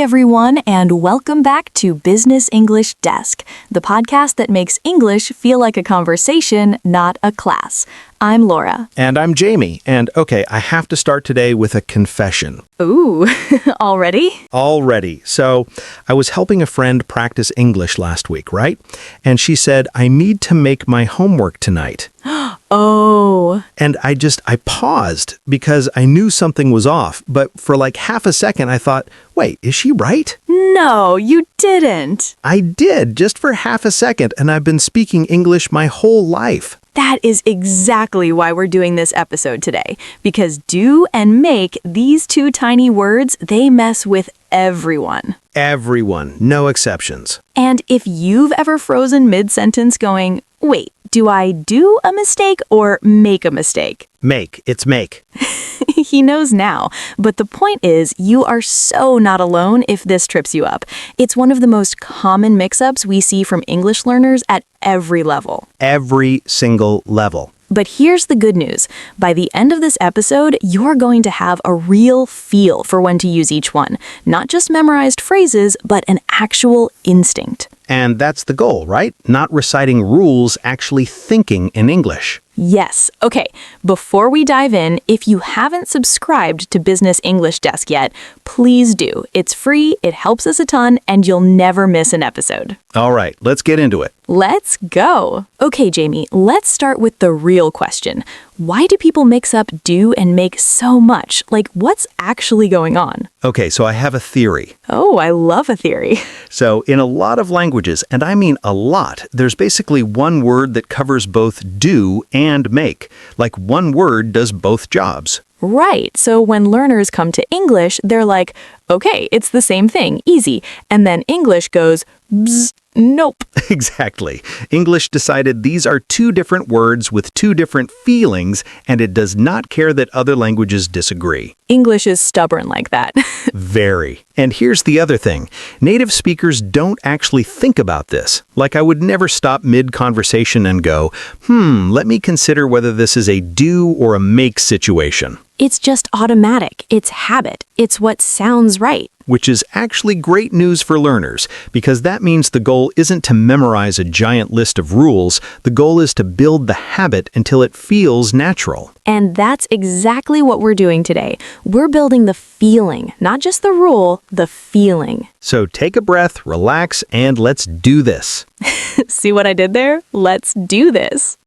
everyone, and welcome back to Business English Desk, the podcast that makes English feel like a conversation, not a class. I'm Laura. And I'm Jamie. And okay, I have to start today with a confession. Ooh, already? Already. So I was helping a friend practice English last week, right? And she said, I need to make my homework tonight. Oh. And I paused because I knew something was off. But for like half a second, I thought, wait, is she right? No, you didn't. I did, just for half a second. And I've been speaking English my whole life. That is exactly why we're doing this episode today. Because do and make, these two tiny words, they mess with everyone. Everyone, no exceptions. And if you've ever frozen mid-sentence going, wait, do I do a mistake or make a mistake? Make. It's make. He knows now. But the point is, you are so not alone if this trips you up. It's one of the most common mix-ups we see from English learners at every level. Every single level. But here's the good news. By the end of this episode, you're going to have a real feel for when to use each one. Not just memorized phrases, but an actual instinct. And that's the goal, right? Not reciting rules, actually thinking in English. Yes. Okay, before we dive in, if you haven't subscribed to Business English Desk yet, please do. It's free, it helps us a ton, and you'll never miss an episode. All right, let's get into it. Let's go. Okay, Jamie, let's start with the real question. Why do people mix up do and make so much? Like, what's actually going on? Okay, so I have a theory. Oh, I love a theory. So in a lot of languages, and I mean a lot, there's basically one word that covers both do and make. Like one word does both jobs. Right. So when learners come to English, they're like, okay, it's the same thing, easy. And then English goes, bzz, nope. Exactly. English decided these are two different words with two different feelings, and it does not care that other languages disagree. English is stubborn like that. Very. And here's the other thing. Native speakers don't actually think about this. Like I would never stop mid-conversation and go, let me consider whether this is a do or a make situation. It's just automatic. It's habit. It's what sounds right. Which is actually great news for learners, because that means the goal isn't to memorize a giant list of rules. The goal is to build the habit until it feels natural. And that's exactly what we're doing today. We're building the feeling, not just the rule, the feeling. So take a breath, relax, and let's do this. See what I did there? Let's do this.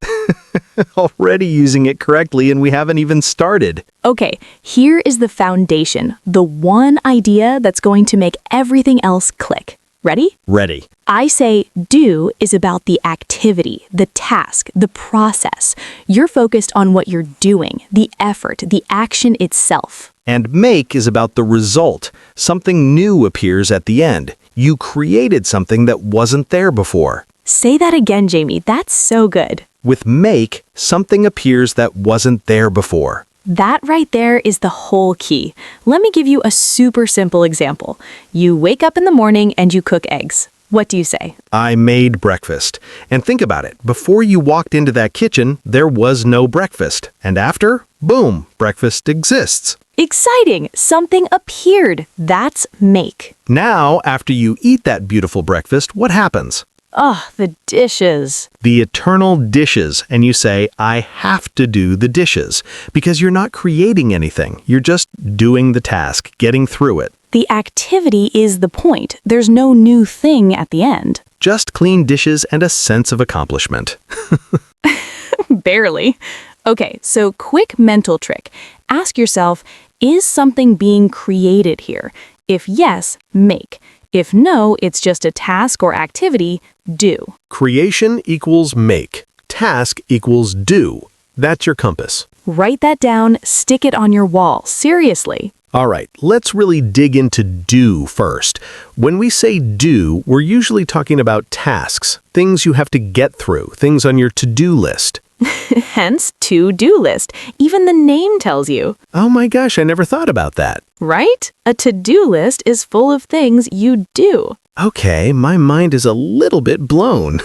Already using it correctly, and we haven't even started. Okay, here is the foundation, the one idea that's going to make everything else click. Ready? Ready. I say do is about the activity, the task, the process. You're focused on what you're doing, the effort, the action itself. And make is about the result. Something new appears at the end. You created something that wasn't there before. Say that again, Jamie. That's so good. With make, something appears that wasn't there before. That right there is the whole key. Let me give you a super simple example. You wake up in the morning and you cook eggs. What do you say? I made breakfast. And think about it. Before you walked into that kitchen, there was no breakfast. And after, boom, breakfast exists. Exciting! Something appeared. That's make. Now, after you eat that beautiful breakfast, what happens? Oh, the dishes. The eternal dishes, and you say, I have to do the dishes, because you're not creating anything. You're just doing the task, getting through it. The activity is the point. There's no new thing at the end. Just clean dishes and a sense of accomplishment. Barely. Okay, so quick mental trick. Ask yourself, is something being created here? If yes, make. If no, it's just a task or activity, do. Creation equals make. Task equals do. That's your compass. Write that down, stick it on your wall. Seriously. All right, let's really dig into do first. When we say do, we're usually talking about tasks, things you have to get through, things on your to-do list. Hence, to-do list. Even the name tells you. Oh my gosh, I never thought about that. Right? A to-do list is full of things you do. Okay, my mind is a little bit blown.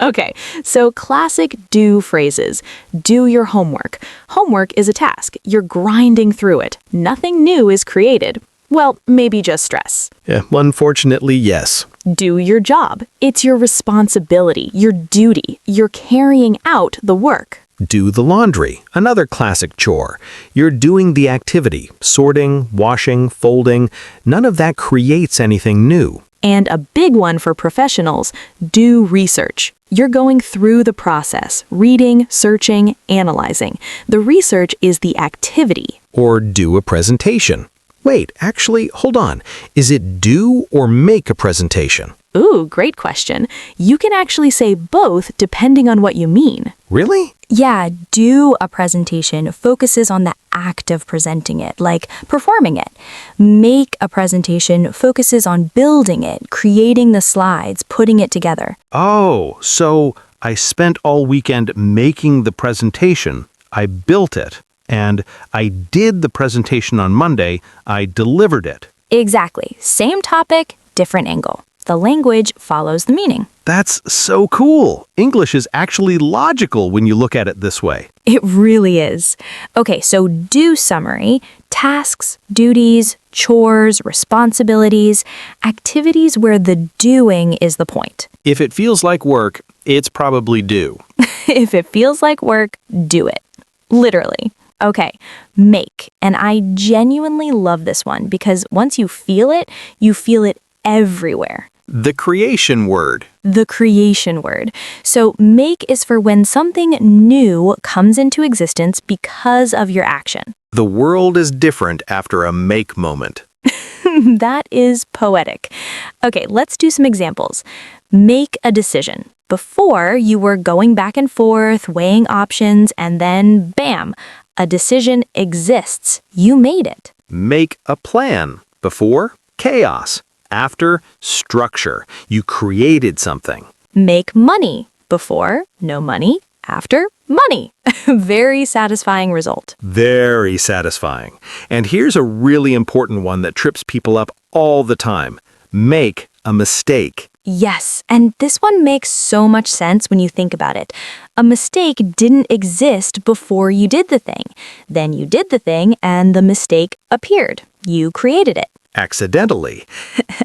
Okay, so classic do phrases. Do your homework. Homework is a task. You're grinding through it. Nothing new is created. Well, maybe just stress. Unfortunately, yes. Do your job. It's your responsibility, your duty. You're carrying out the work. Do the laundry, another classic chore. You're doing the activity, sorting, washing, folding. None of that creates anything new. And a big one for professionals, do research. You're going through the process, reading, searching, analyzing. The research is the activity. Or do a presentation. Wait, actually, hold on. Is it do or make a presentation? Ooh, great question. You can actually say both depending on what you mean. Really? Yeah, do a presentation focuses on the act of presenting it, like performing it. Make a presentation focuses on building it, creating the slides, putting it together. Oh, so I spent all weekend making the presentation. I built it. And I did the presentation on Monday. I delivered it. Exactly. Same topic, different angle. The language follows the meaning. That's so cool. English is actually logical when you look at it this way. It really is. Okay, so do summary. Tasks, duties, chores, responsibilities, activities where the doing is the point. If it feels like work, it's probably do. If it feels like work, do it. Literally. Okay, make. And I genuinely love this one because once you feel it everywhere. The creation word. The creation word. So make is for when something new comes into existence because of your action. The world is different after a make moment. That is poetic. Okay, let's do some examples. Make a decision. Before, you were going back and forth, weighing options, and then bam, a decision exists. You made it. Make a plan. Before, chaos. After, structure. You created something. Make money. Before, no money. After, money. Very satisfying result. Very satisfying. And here's a really important one that trips people up all the time. Make a mistake. Yes, and this one makes so much sense when you think about it. A mistake didn't exist before you did the thing. Then you did the thing and the mistake appeared. You created it. Accidentally.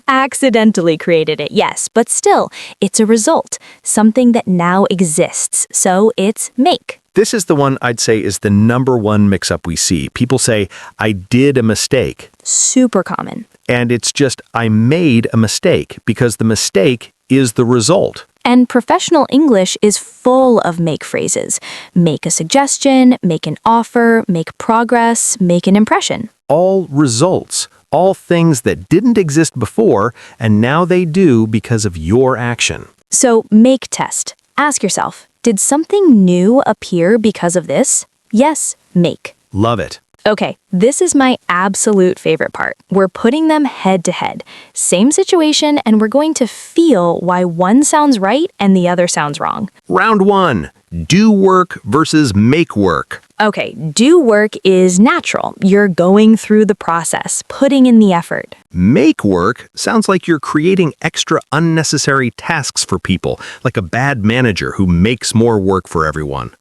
Accidentally created it, yes, but still, it's a result, something that now exists, so it's make. This is the one I'd say is the number one mix-up we see. People say, I did a mistake. Super common. And it's just, I made a mistake, because the mistake is the result. And professional English is full of make phrases. Make a suggestion, make an offer, make progress, make an impression. All results. All things that didn't exist before, and now they do because of your action. So make test. Ask yourself, did something new appear because of this? Yes, make. Love it. Okay, this is my absolute favorite part. We're putting them head to head. Same situation, and we're going to feel why one sounds right and the other sounds wrong. Round one, do work versus make work. Okay, do work is natural. You're going through the process, putting in the effort. Make work sounds like you're creating extra unnecessary tasks for people, like a bad manager who makes more work for everyone.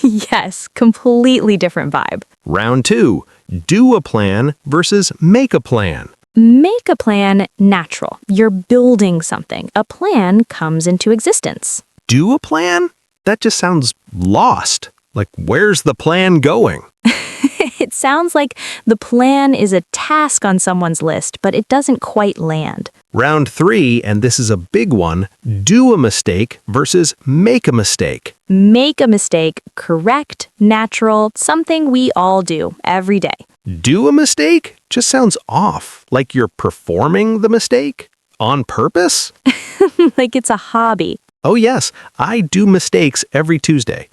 Yes, completely different vibe. Round two, do a plan versus make a plan. Make a plan natural. You're building something. A plan comes into existence. Do a plan? That just sounds lost. Like, where's the plan going? It sounds like the plan is a task on someone's list, but it doesn't quite land. Round three, and this is a big one, do a mistake versus make a mistake. Make a mistake, correct, natural, something we all do every day. Do a mistake just sounds off, like you're performing the mistake on purpose. Like it's a hobby. Oh yes, I do mistakes every Tuesday.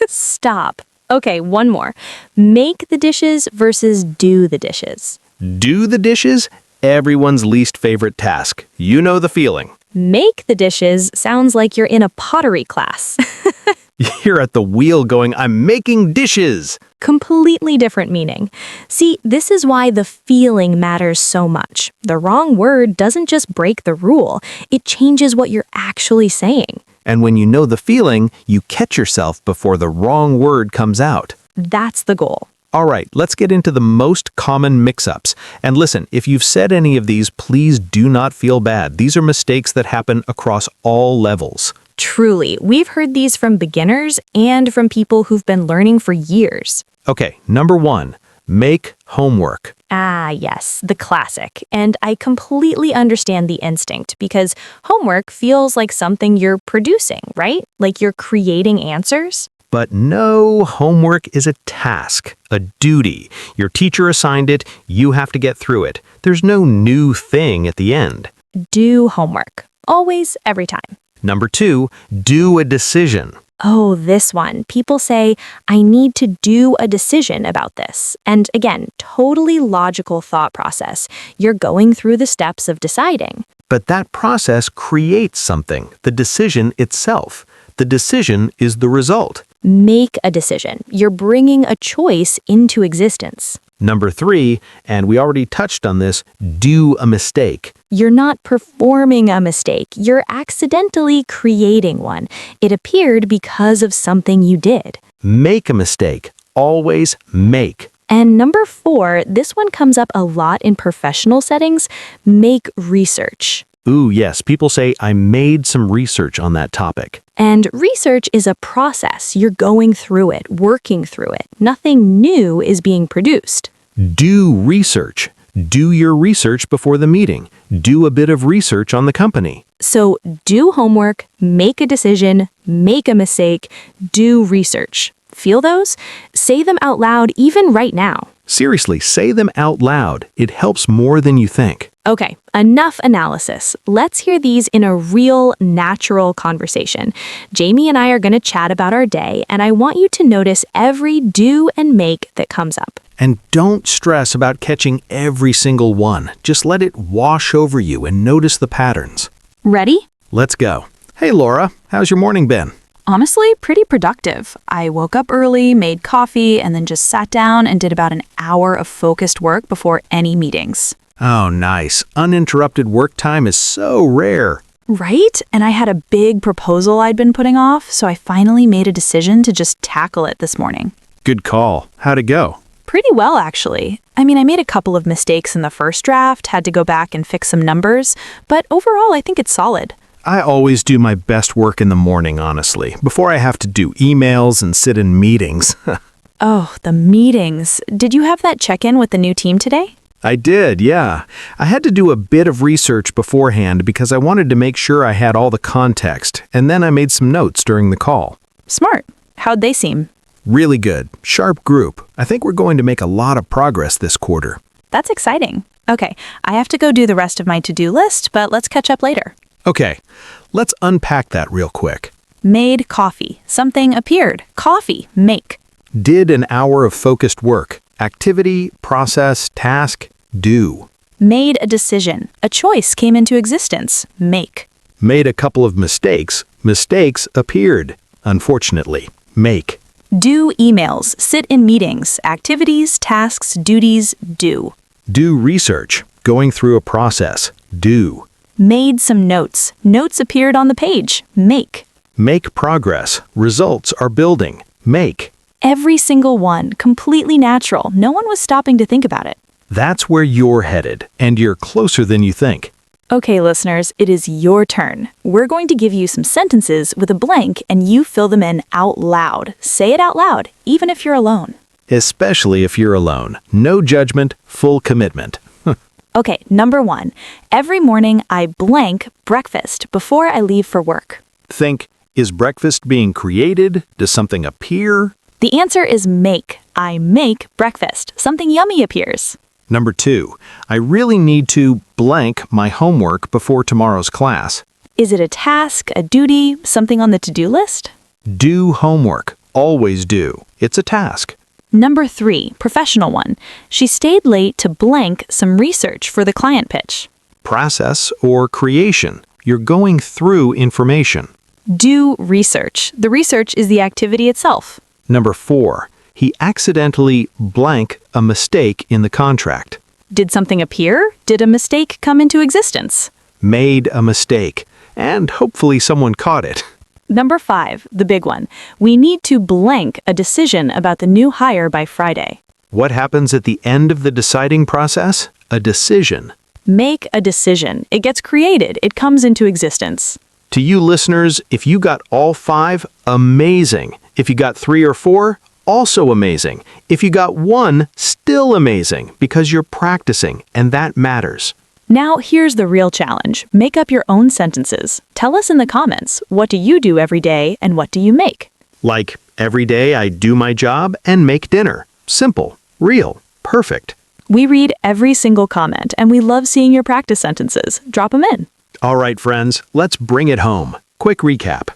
Stop. Okay, one more. Make the dishes versus do the dishes. Do the dishes? Everyone's least favorite task. You know the feeling. Make the dishes sounds like you're in a pottery class. You're at the wheel going, I'm making dishes. Completely different meaning. See, this is why the feeling matters so much. The wrong word doesn't just break the rule, it changes what you're actually saying. And when you know the feeling, you catch yourself before the wrong word comes out. That's the goal. All right, let's get into the most common mix-ups. And listen, if you've said any of these, please do not feel bad. These are mistakes that happen across all levels. Truly, we've heard these from beginners and from people who've been learning for years. Okay, number 1, make homework. Ah, yes, the classic. And I completely understand the instinct because homework feels like something you're producing, right? Like you're creating answers. But no, homework is a task, a duty. Your teacher assigned it, you have to get through it. There's no new thing at the end. Do homework. Always, every time. Number 2, do a decision. Oh, this one. People say, I need to do a decision about this. And again, totally logical thought process. You're going through the steps of deciding. But that process creates something, the decision itself. The decision is the result. Make a decision. You're bringing a choice into existence. Number 3, and we already touched on this, do a mistake. You're not performing a mistake. You're accidentally creating one. It appeared because of something you did. Make a mistake. Always make. And number 4, this one comes up a lot in professional settings, make research. Ooh, yes, people say, I made some research on that topic. And research is a process. You're going through it, working through it. Nothing new is being produced. Do research. Do your research before the meeting. Do a bit of research on the company. So do homework, make a decision, make a mistake, do research. Feel those? Say them out loud even right now. Seriously, say them out loud. It helps more than you think. Okay, enough analysis. Let's hear these in a real, natural conversation. Jamie and I are going to chat about our day, and I want you to notice every do and make that comes up. And don't stress about catching every single one. Just let it wash over you and notice the patterns. Ready? Let's go. Hey, Laura, how's your morning been? Honestly, pretty productive. I woke up early, made coffee, and then just sat down and did about an hour of focused work before any meetings. Oh, nice. Uninterrupted work time is so rare. Right? And I had a big proposal I'd been putting off, so I finally made a decision to just tackle it this morning. Good call. How'd it go? Pretty well, actually. I mean, I made a couple of mistakes in the first draft, had to go back and fix some numbers, but overall, I think it's solid. I always do my best work in the morning, honestly, before I have to do emails and sit in meetings. Oh, the meetings. Did you have that check-in with the new team today? I did, yeah. I had to do a bit of research beforehand because I wanted to make sure I had all the context, and then I made some notes during the call. Smart. How'd they seem? Really good. Sharp group. I think we're going to make a lot of progress this quarter. That's exciting. Okay, I have to go do the rest of my to-do list, but let's catch up later. Okay, let's unpack that real quick. Made coffee. Something appeared. Coffee. Make. Did an hour of focused work. Activity, process, task, do. Made a decision. A choice came into existence. Make. Made a couple of mistakes. Mistakes appeared. Unfortunately, make. Do emails. Sit in meetings. Activities, tasks, duties, do. Do research. Going through a process. Do. Made some notes. Notes appeared on the page. Make. Make progress. Results are building. Make. Every single one. Completely natural. No one was stopping to think about it. That's where you're headed, and you're closer than you think. Okay, listeners, it is your turn. We're going to give you some sentences with a blank, and you fill them in out loud. Say it out loud, even if you're alone. Especially if you're alone. No judgment, full commitment. Okay, number 1. Every morning I blank breakfast before I leave for work. Think, is breakfast being created? Does something appear? The answer is make. I make breakfast. Something yummy appears. Number 2, I really need to blank my homework before tomorrow's class. Is it a task, a duty, something on the to-do list? Do homework. Always do. It's a task. Number 3, professional one. She stayed late to blank some research for the client pitch. Process or creation. You're going through information. Do research. The research is the activity itself. Number 4, he accidentally blank a mistake in the contract. Did something appear? Did a mistake come into existence? Made a mistake, and hopefully someone caught it. Number 5, the big one. We need to blank a decision about the new hire by Friday. What happens at the end of the deciding process? A decision. Make a decision. It gets created. It comes into existence. To you listeners, if you got all 5, amazing. If you got 3 or 4, also amazing. If you got 1, still amazing, because you're practicing, and that matters. Now, here's the real challenge. Make up your own sentences. Tell us in the comments, what do you do every day and what do you make? Like, every day I do my job and make dinner. Simple, real, perfect. We read every single comment and we love seeing your practice sentences. Drop them in. All right, friends, let's bring it home. Quick recap.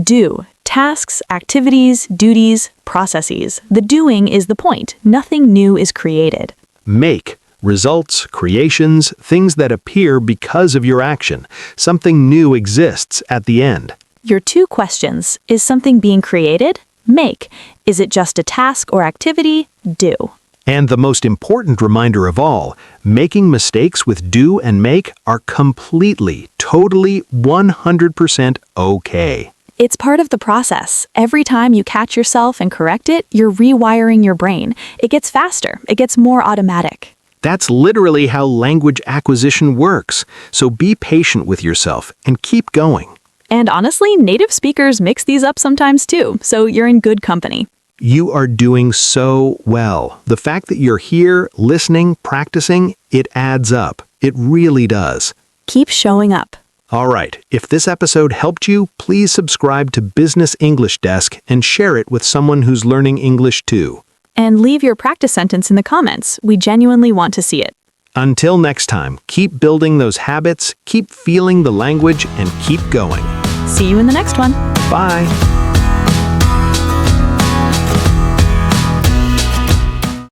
Do. Tasks, activities, duties, processes. The doing is the point. Nothing new is created. Make. Results, creations, things that appear because of your action. Something new exists at the end. Your 2 questions. Is something being created? Make. Is it just a task or activity? Do. And the most important reminder of all, making mistakes with do and make are completely, totally, 100% okay. It's part of the process. Every time you catch yourself and correct it, you're rewiring your brain. It gets faster. It gets more automatic. That's literally how language acquisition works. So be patient with yourself and keep going. And honestly, native speakers mix these up sometimes too, so you're in good company. You are doing so well. The fact that you're here, listening, practicing, it adds up. It really does. Keep showing up. All right, if this episode helped you, please subscribe to Business English Desk and share it with someone who's learning English too. And leave your practice sentence in the comments. We genuinely want to see it. Until next time, keep building those habits, keep feeling the language, and keep going. See you in the next one. Bye.